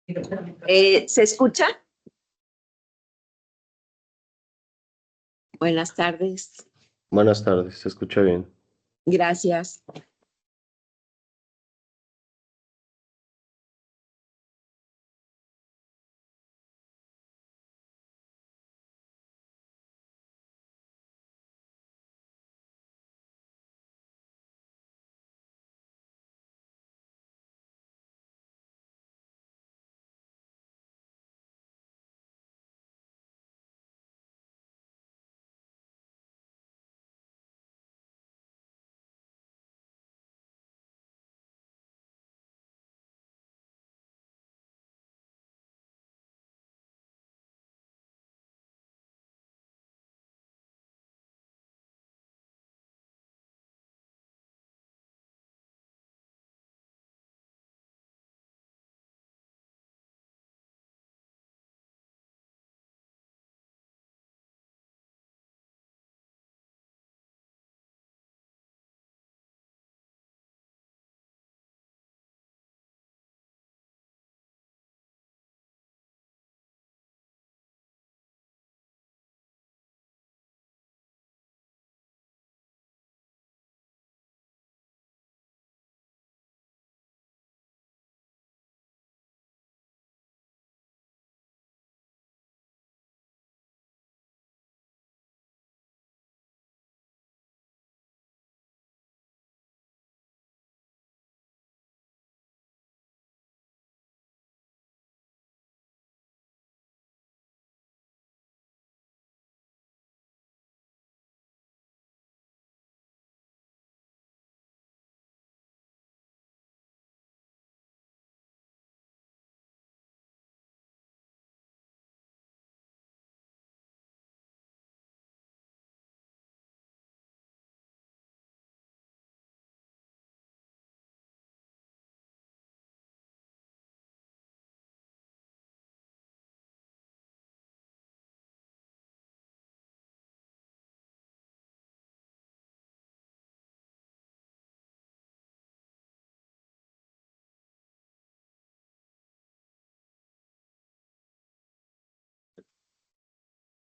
¿Se escucha? Buenas tardes. Buenas tardes, se escucha bien. Gracias.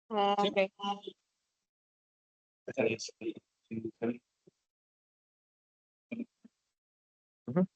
Ok. Ujú.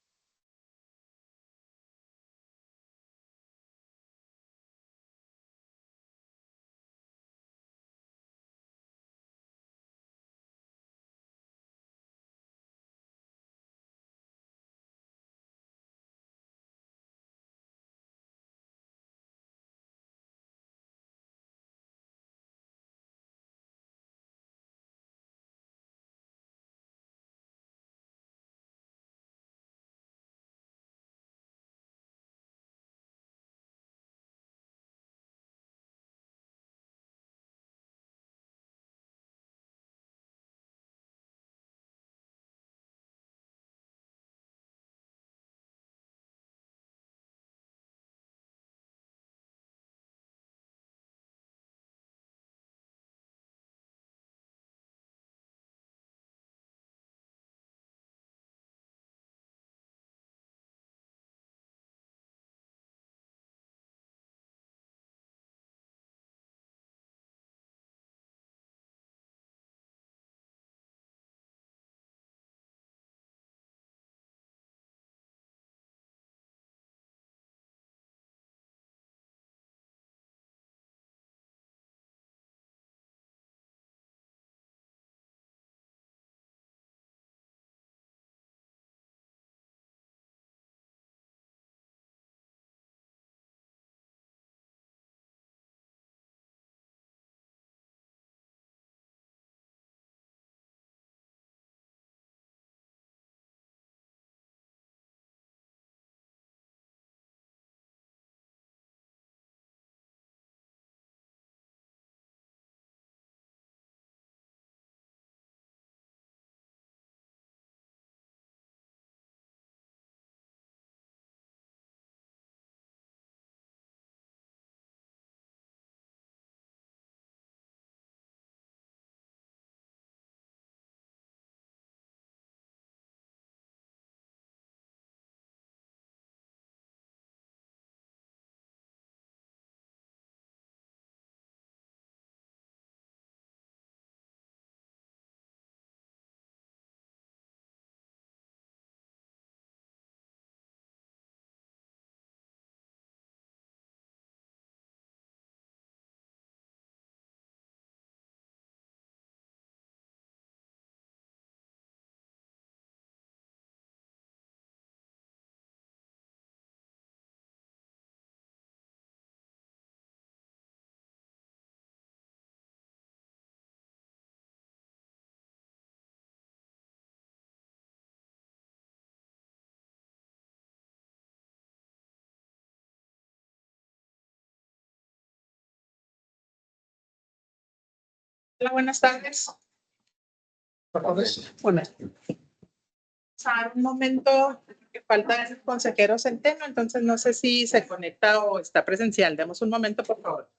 Hola, buenas tardes. Bueno, un momento, que falta el consejero Centeno, entonces no sé si se conecta o está presencial. Demos un momento, por favor.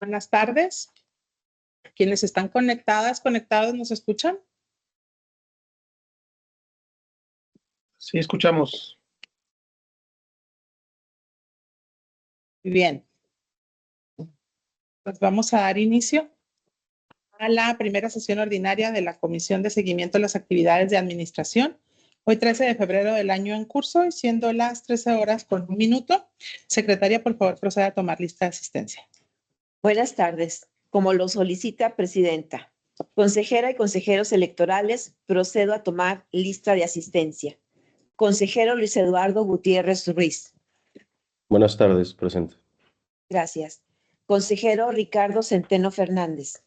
Buenas tardes. Quienes están conectados, ¿nos escuchan? Sí, escuchamos. Bien. Pues vamos a dar inicio a la primera sesión ordinaria de la Comisión de Seguimiento de las Actividades de Administración. Hoy 13 de febrero del año en curso y siendo las 13 horas con un minuto. Secretaria, por favor, proceda a tomar lista de asistencia. Buenas tardes. Como lo solicita Presidenta, consejera y consejeros electorales, procedo a tomar lista de asistencia. Consejero Luis Eduardo Gutiérrez Ruiz. Buenas tardes, presente. Gracias. Consejero Ricardo Centeno Fernández.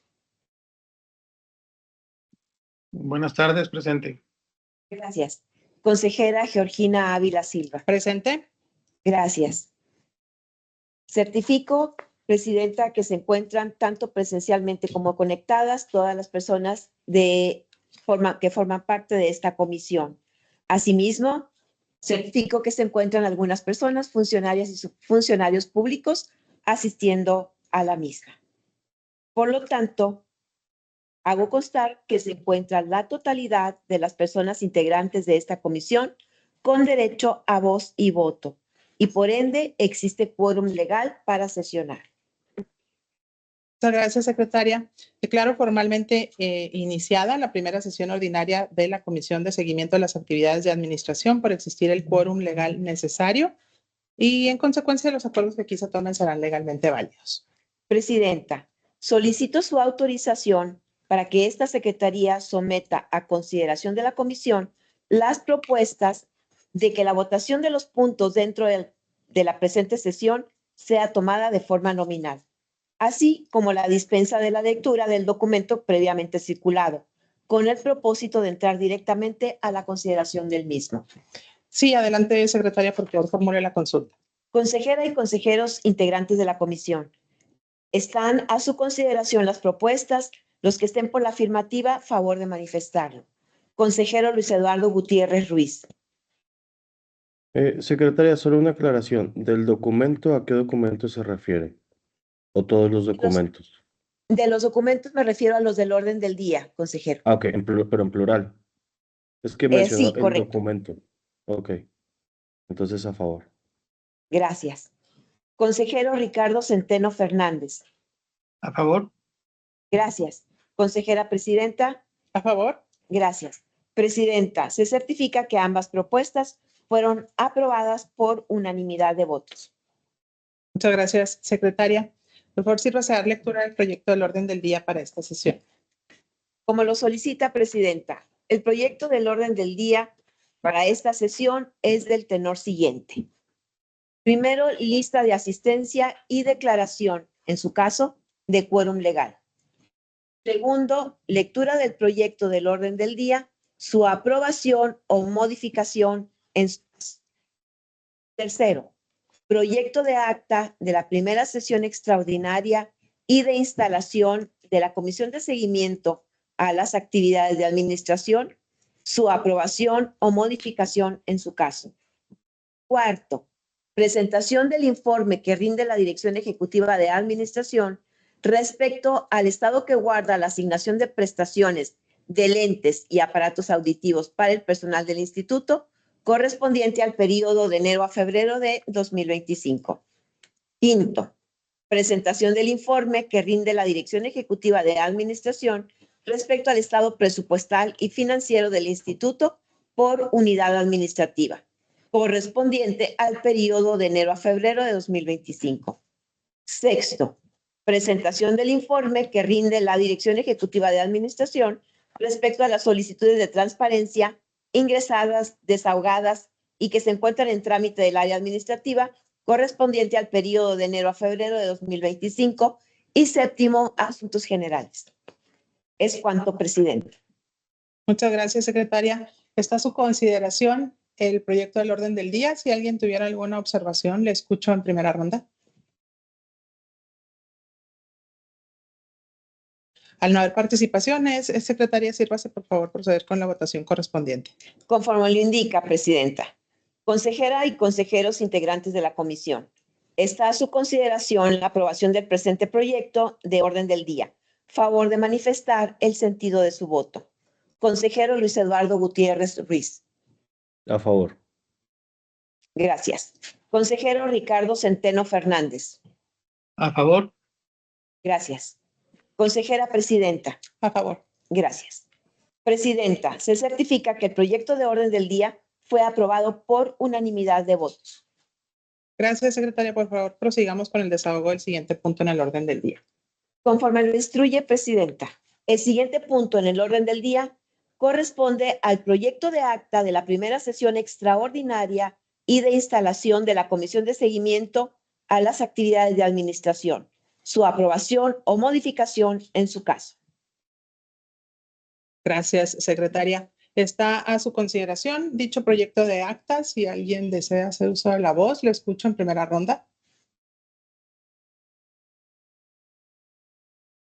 Buenas tardes, presente. Gracias. Consejera Georgina Ávila Silva. Presente. Gracias. Certifico, Presidenta, que se encuentran tanto presencialmente como conectadas todas las personas que forman parte de esta comisión. Asimismo, certifico que se encuentran algunas personas, funcionarias y funcionarios públicos, asistiendo a la misma. Por lo tanto, hago constar que se encuentra la totalidad de las personas integrantes de esta comisión con derecho a voz y voto, y por ende existe quórum legal para sesionar. Muchas gracias, secretaria. Declaro formalmente iniciada la primera sesión ordinaria de la Comisión de Seguimiento de las Actividades de Administración por existir el quórum legal necesario y, en consecuencia, los acuerdos que aquí se tomen serán legalmente válidos. Presidenta, solicito su autorización para que esta Secretaría someta a consideración de la Comisión las propuestas de que la votación de los puntos dentro de la presente sesión sea tomada de forma nominal, así como la dispensa de la lectura del documento previamente circulado, con el propósito de entrar directamente a la consideración del mismo. Sí, adelante, secretaria, por favor, formule la consulta. Consejera y consejeros integrantes de la comisión, están a su consideración las propuestas. Los que estén por la afirmativa, favor de manifestarlo. Consejero Luis Eduardo Gutiérrez Ruiz. Secretaria, solo una aclaración. ¿Del documento a qué documento se refiere? ¿O todos los documentos? De los documentos me refiero a los del orden del día, consejero. Ah, ok, pero en plural. Es que mencionó Sí, el correcto. documento. Ok. Entonces, a favor. Gracias. Consejero Ricardo Centeno Fernández. ¿A favor? Gracias. Consejera Presidenta. ¿A favor? Gracias. Presidenta, se certifica que ambas propuestas fueron aprobadas por unanimidad de votos. Muchas gracias, secretaria. Por favor, sírvase a dar lectura del proyecto del orden del día para esta sesión. Como lo solicita Presidenta, el proyecto del orden del día para esta sesión es del tenor siguiente. Primero, lista de asistencia y declaración, en su caso, de quórum legal. Segundo, lectura del proyecto del orden del día, su aprobación o modificación en su caso. Tercero, proyecto de acta de la primera sesión extraordinaria y de instalación de la Comisión de Seguimiento a las Actividades de Administración, su aprobación o modificación en su caso. Cuarto, presentación del informe que rinde la Dirección Ejecutiva de Administración respecto al estado que guarda la asignación de prestaciones de lentes y aparatos auditivos para el personal del instituto correspondiente al periodo de enero a febrero de 2025. Quinto, Presentación del informe que rinde la Dirección Ejecutiva de Administración respecto al estado presupuestal y financiero del instituto por unidad administrativa, correspondiente al periodo de enero a febrero de 2025. Sexto, presentación del informe que rinde la Dirección Ejecutiva de Administración respecto a las solicitudes de transparencia ingresadas, desahogadas y que se encuentran en trámite del área administrativa correspondiente al periodo de enero a febrero de 2025. Y séptimo, asuntos generales. Es cuanto, presidente. Muchas gracias, secretaria. Está a su consideración el proyecto del orden del día. Si alguien tuviera alguna observación, le escucho en primera ronda. Al no haber participaciones, secretaria, sírvase por favor proceder con la votación correspondiente. Conforme lo indica, presidenta. Consejera y consejeros integrantes de la comisión. Está a su consideración la aprobación del presente proyecto de orden del día. Favor de manifestar el sentido de su voto. Consejero Luis Eduardo Gutiérrez Ruiz. A favor. Gracias. Consejero Ricardo Centeno Fernández. A favor. Gracias. Consejera presidenta. A favor. Gracias. Presidenta, se certifica que el proyecto de orden del día fue aprobado por unanimidad de votos. Gracias, secretaria. Por favor, prosigamos con el desahogo del siguiente punto en el orden del día. Conforme lo instruye, presidenta, el siguiente punto en el orden del día corresponde al proyecto de acta de la primera sesión extraordinaria y de instalación de la Comisión de Seguimiento a las Actividades de Administración, su aprobación o modificación en su caso. Gracias, secretaria. Está a su consideración dicho proyecto de acta. Si alguien desea hacer uso de la voz, le escucho en primera ronda.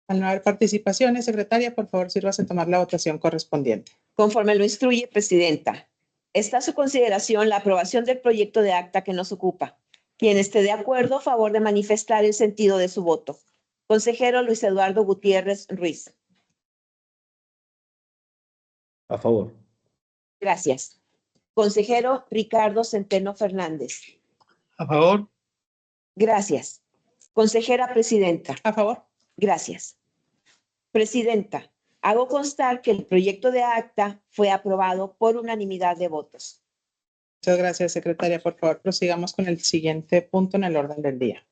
Al no haber participaciones, secretaria, por favor, sírvase a tomar la votación correspondiente. Conforme lo instruye, presidenta, está a su consideración la aprobación del proyecto de acta que nos ocupa. Quien esté de acuerdo, a favor de manifestar el sentido de su voto. Consejero Luis Eduardo Gutiérrez Ruiz. A favor. Gracias. Consejero Ricardo Centeno Fernández. A favor. Gracias. Consejera presidenta. A favor. Gracias. Presidenta, hago constar que el proyecto de acta fue aprobado por unanimidad de votos. Muchas gracias, secretaria. Por favor, prosigamos con el siguiente punto en el orden del día.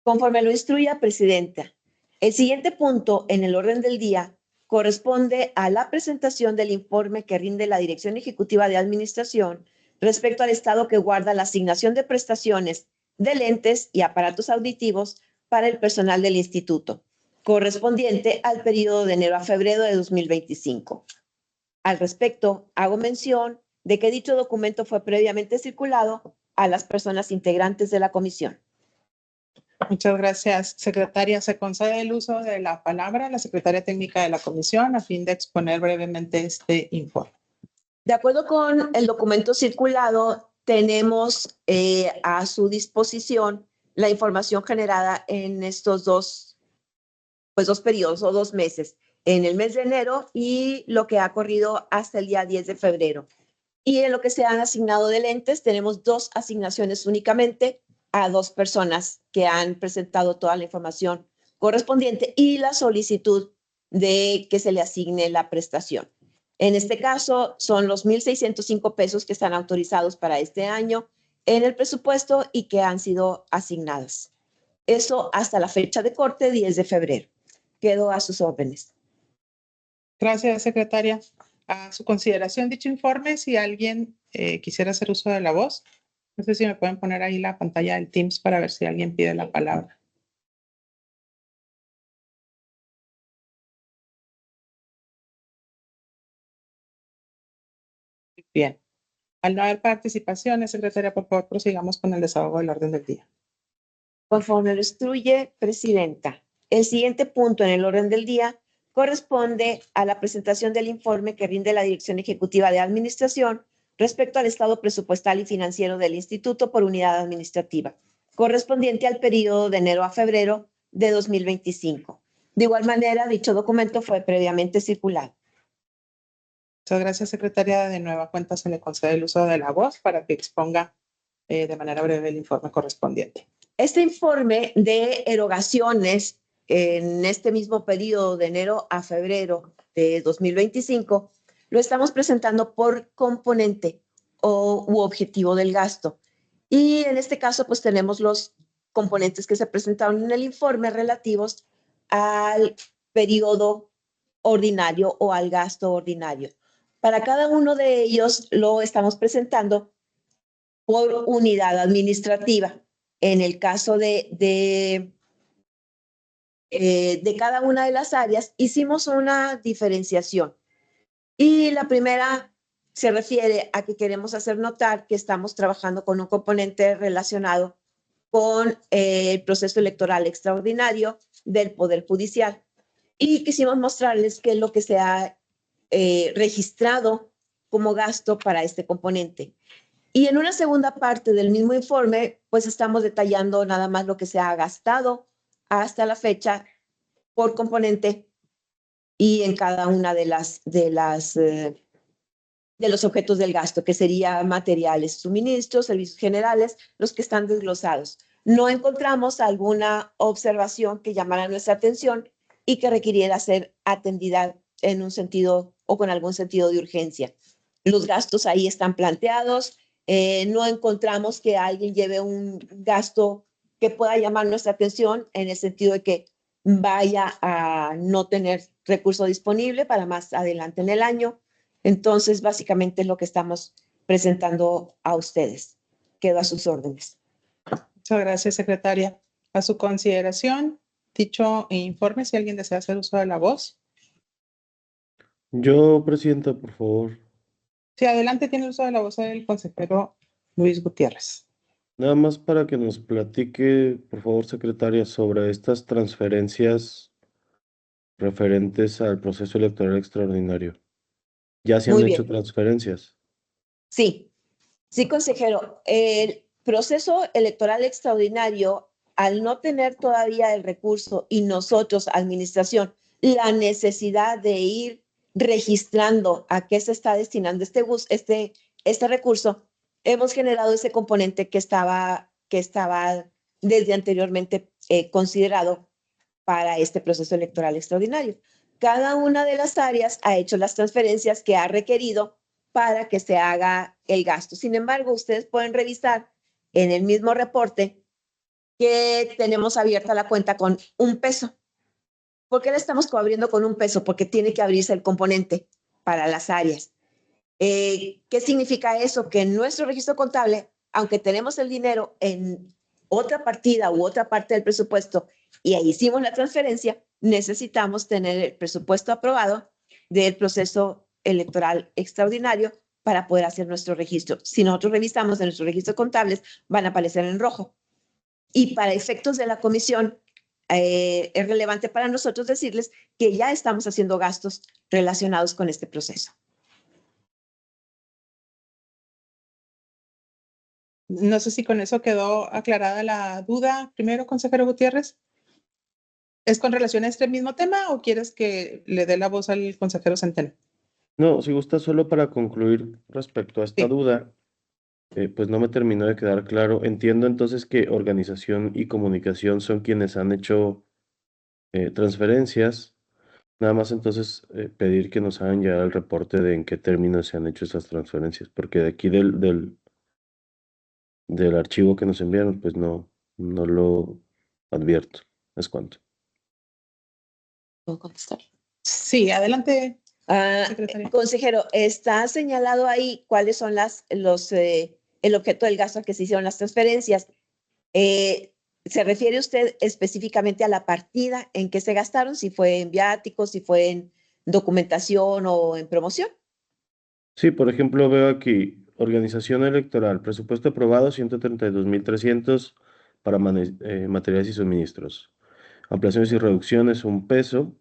Conforme lo instruya, presidenta, el siguiente punto en el orden del día corresponde a la presentación del informe que rinde la Dirección Ejecutiva de Administración respecto al estado que guarda la asignación de prestaciones de lentes y aparatos auditivos para el personal del instituto, correspondiente al periodo de enero a febrero de 2025. Al respecto, hago mención de que dicho documento fue previamente circulado a las personas integrantes de la comisión. Muchas gracias, secretaria. Se concede el uso de la palabra a la secretaria técnica de la comisión a fin de exponer brevemente este informe. De acuerdo con el documento circulado, tenemos a su disposición la información generada en estos dos periodos o 2 meses, en el mes de enero y lo que ha corrido hasta el día 10 de febrero. Y en lo que se han asignado de lentes, tenemos 2 asignaciones únicamente a 2 personas que han presentado toda la información correspondiente y la solicitud de que se le asigne la prestación. En este caso, son los 1,605 pesos que están autorizados para este año en el presupuesto y que han sido asignadas. Eso hasta la fecha de corte, 10 de febrero. Quedo a sus órdenes. Gracias, secretaria. A su consideración dicho informe, si alguien quisiera hacer uso de la voz, no sé si me pueden poner ahí la pantalla del Teams para ver si alguien pide la palabra. Bien. Al no haber participaciones, secretaria, por favor, prosigamos con el desahogo del orden del día. Conforme lo instruye, presidenta, el siguiente punto en el orden del día corresponde a la presentación del informe que rinde la Dirección Ejecutiva de Administración respecto al estado presupuestal y financiero del instituto por unidad administrativa, correspondiente al periodo de enero a febrero de 2025. De igual manera, dicho documento fue previamente circulado. Muchas gracias, secretaria. De nueva cuenta se le concede el uso de la voz para que exponga de manera breve el informe correspondiente. Este informe de erogaciones en este mismo periodo de enero a febrero de 2025 lo estamos presentando por componente u objetivo del gasto. Y en este caso, pues tenemos los componentes que se presentaron en el informe relativos al periodo ordinario o al gasto ordinario. Para cada uno de ellos lo estamos presentando por unidad administrativa. En el caso de cada una de las áreas, hicimos una diferenciación. Y la primera se refiere a que queremos hacer notar que estamos trabajando con un componente relacionado con el proceso electoral extraordinario del Poder Judicial. Y quisimos mostrarles qué es lo que se ha registrado como gasto para este componente. Y en una segunda parte del mismo informe, pues estamos detallando nada más lo que se ha gastado hasta la fecha por componente y en cada una de los objetos del gasto, que sería materiales, suministros, servicios generales, los que están desglosados. No encontramos alguna observación que llamara nuestra atención y que requiriera ser atendida en un sentido o con algún sentido de urgencia. Los gastos ahí están planteados. No encontramos que alguien lleve un gasto que pueda llamar nuestra atención en el sentido de que vaya a no tener recurso disponible para más adelante en el año. Entonces, básicamente es lo que estamos presentando a ustedes. Quedo a sus órdenes. Muchas gracias, secretaria. A su consideración, dicho informe, si alguien desea hacer uso de la voz. Yo, presidenta, por favor. Sí, adelante, tiene uso de la voz el consejero Luis Gutiérrez. Nada más para que nos platique, por favor, secretaria, sobre estas transferencias referentes al proceso electoral extraordinario. ¿Ya se han Muy hecho bien. transferencias? Sí, sí, consejero. El proceso electoral extraordinario, al no tener todavía el recurso y nosotros, administración, la necesidad de ir registrando a qué se está destinando este recurso, hemos generado ese componente que estaba desde anteriormente considerado para este proceso electoral extraordinario. Cada una de las áreas ha hecho las transferencias que ha requerido para que se haga el gasto. Sin embargo, ustedes pueden revisar en el mismo reporte que tenemos abierta la cuenta con $1. ¿Por qué la estamos abriendo con $1? Porque tiene que abrirse el componente para las áreas. ¿Qué significa eso? Que en nuestro registro contable, aunque tenemos el dinero en otra partida u otra parte del presupuesto y ahí hicimos la transferencia, necesitamos tener el presupuesto aprobado del proceso electoral extraordinario para poder hacer nuestro registro. Si nosotros revisamos en nuestros registros contables, van a aparecer en rojo. Y para efectos de la comisión, es relevante para nosotros decirles que ya estamos haciendo gastos relacionados con este proceso. No sé si con eso quedó aclarada la duda. Primero, consejero Gutiérrez, ¿es con relación a este mismo tema o quieres que le dé la voz al consejero Centeno? No, si gusta, solo para concluir respecto a esta Sí. duda, pues no me terminó de quedar claro. Entiendo entonces que organización y comunicación son quienes han hecho transferencias. Nada más entonces pedir que nos hagan llegar el reporte de en qué términos se han hecho esas transferencias, porque de aquí del archivo que nos enviaron, pues no lo advierto. Es cuanto. ¿Puedo contestar? Sí, adelante, secretaria. Consejero, está señalado ahí cuáles son el objeto del gasto al que se hicieron las transferencias. ¿Se refiere usted específicamente a la partida en que se gastaron? Si fue en viáticos, si fue en documentación o en promoción. Sí, por ejemplo, veo aquí, organización electoral, presupuesto aprobado 132.300 para materiales y suministros. Ampliaciones y reducciones, $1.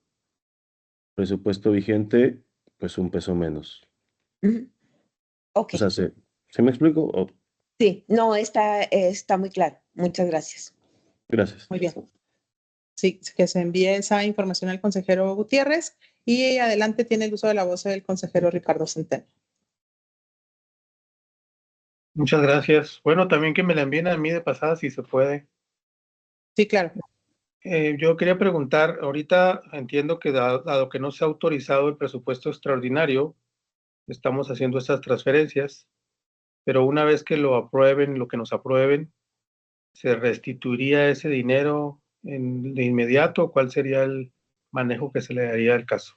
Presupuesto vigente, pues $1 menos. Ok. O sea, ¿se me explico? Oh, Sí, no, está muy claro. Muchas gracias. gracias. Muy bien. Sí, que se envíe esa información al consejero Gutiérrez y adelante tiene el uso de la voz del consejero Ricardo Centeno. Muchas gracias. Bueno, también que me la envíen a mí de pasada si se puede. Sí, claro. Yo quería preguntar, ahorita entiendo que dado que no se ha autorizado el presupuesto extraordinario, estamos haciendo estas transferencias, pero una vez que lo aprueben, lo que nos aprueben, ¿se restituiría ese dinero de inmediato? ¿Cuál sería el manejo que se le daría al caso?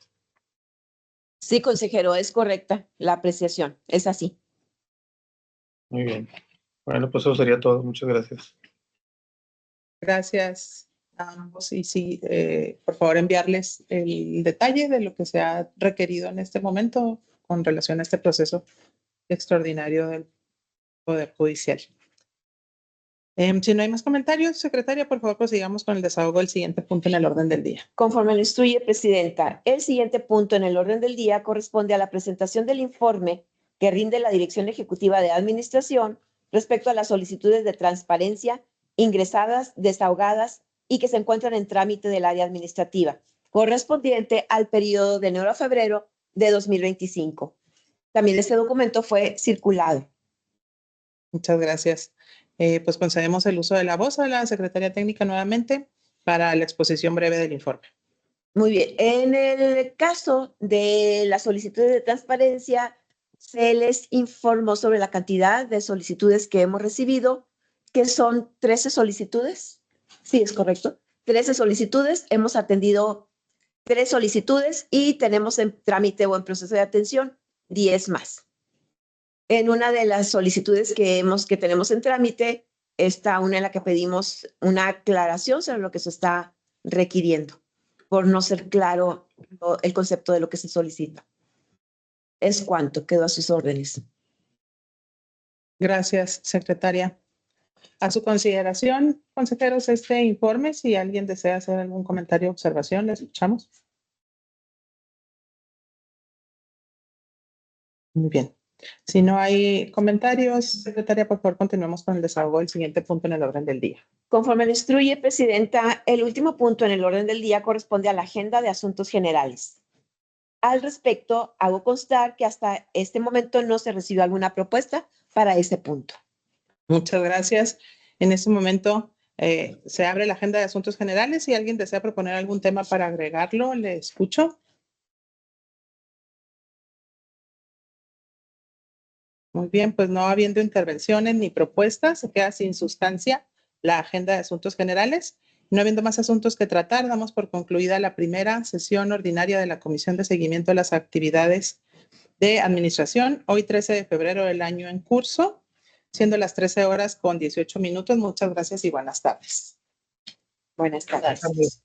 Sí, consejero, es correcta la apreciación. Es así. Muy bien. Bueno, pues eso sería todo. Muchas gracias. Gracias a ambos. Y sí, por favor, enviarles el detalle de lo que se ha requerido en este momento con relación a este proceso extraordinario del Poder Judicial. Si no hay más comentarios, secretaria, por favor, prosigamos con el desahogo del siguiente punto en el orden del día. Conforme lo instruye, Presidenta, el siguiente punto en el orden del día corresponde a la presentación del informe que rinde la Dirección Ejecutiva de Administración respecto a las solicitudes de transparencia ingresadas, desahogadas y que se encuentran en trámite del área administrativa, correspondiente al periodo de enero a febrero de 2025. También este documento fue circulado. Muchas gracias. Pues concedemos el uso de la voz a la secretaria técnica nuevamente para la exposición breve del informe. Muy bien. En el caso de las solicitudes de transparencia, se les informó sobre la cantidad de solicitudes que hemos recibido, que son 13 solicitudes. Sí, es correcto. 13 solicitudes. Hemos atendido 3 solicitudes y tenemos en trámite o en proceso de atención 10 más. En una de las solicitudes que tenemos en trámite está una en la que pedimos una aclaración sobre lo que se está requiriendo, por no ser claro el concepto de lo que se solicita. Es cuanto, quedo a sus órdenes. Gracias, secretaria. A su consideración, consejeros, este informe, si alguien desea hacer algún comentario o observación, le escuchamos. Muy bien. Si no hay comentarios, secretaria, por favor, continuemos con el desahogo del siguiente punto en el orden del día. Conforme lo instruye, Presidenta, el último punto en el orden del día corresponde a la agenda de asuntos generales. Al respecto, hago constar que hasta este momento no se recibió alguna propuesta para ese punto. Muchas gracias. En este momento se abre la agenda de asuntos generales. Si alguien desea proponer algún tema para agregarlo, le escucho. Muy bien, pues no habiendo intervenciones ni propuestas, se queda sin sustancia la agenda de asuntos generales. No habiendo más asuntos que tratar, damos por concluida la primera sesión ordinaria de la Comisión de Seguimiento de las Actividades de Administración, hoy 13 de febrero del año en curso, siendo las 13:18. Muchas gracias y buenas tardes. Buenas tardes.